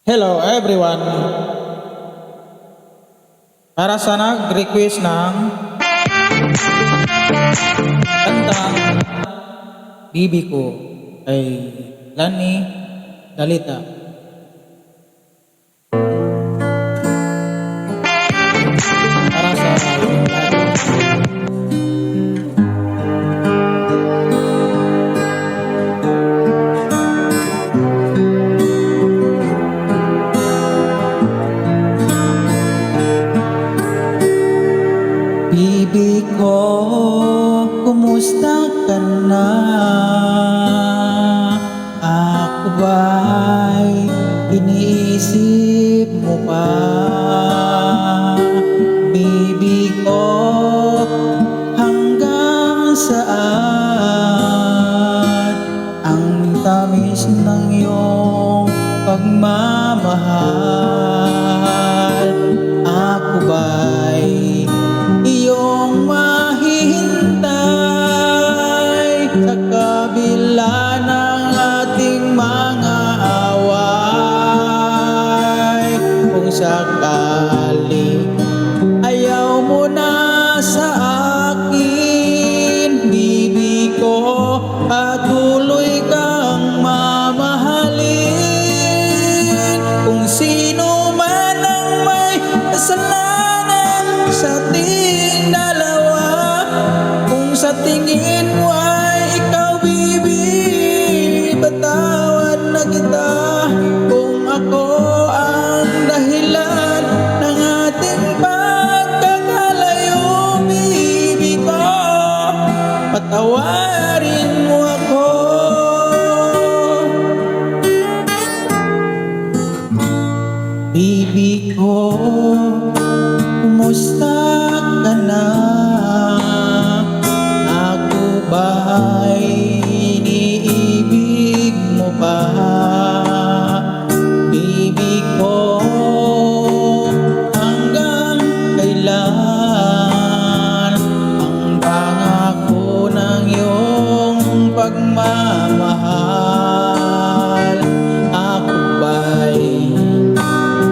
Hello everyone! Para sa nag-request ng kantang Bibi Ko ay Lani Galita. Para sa Bibi ko, kumusta ka na? Ako ba'y iniisip mo pa? Bibi ko, hanggang saan ang tamis ng iyong pagmamahal? Ako ba'y iyong mahihintay sa kabila ng ating mga away? Kung sakali ayaw mo na sa akin, bibi ko, patuloy kang mamahalin. Kung sino man ang may kasalanan sa ating dalawa, kung sa tingin mo ay ikaw, bibi, patawad na kita. Kung ako ang dahilan ng ating pagkakalayo, bibi ko, patawarin mo ako. Bibi ko, kumusta ka na? Ako ba'y iniibig mo pa? Bibi ko, hanggang kailan ang pangako ng iyong pagmamahal? Ako ba'y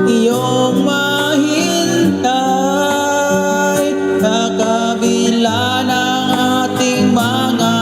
iyong mahintay sa kabila ng ating mga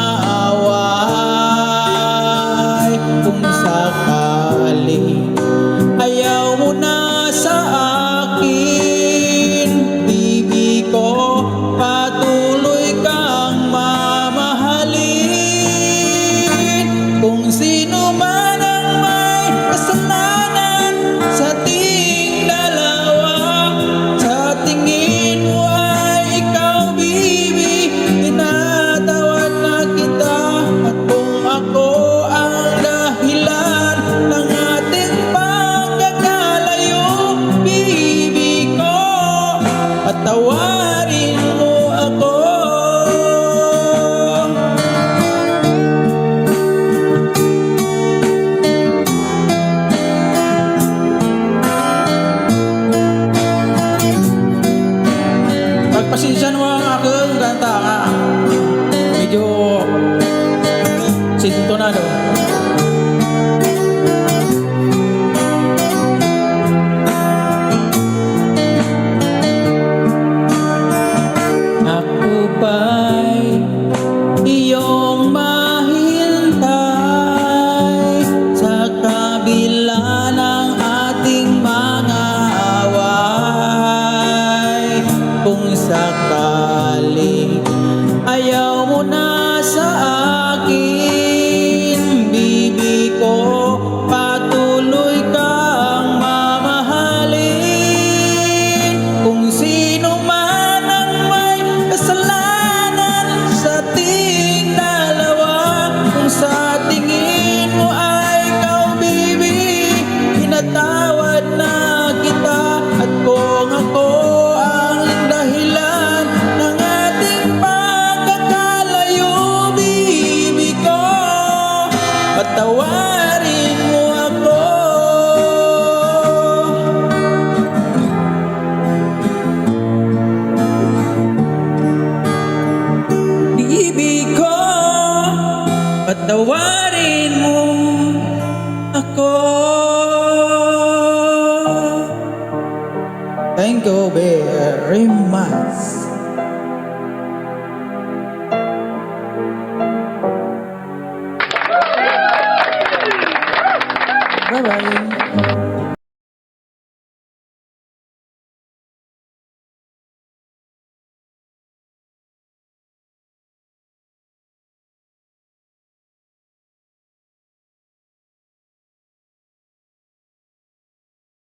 Thank you very much. Bye-bye.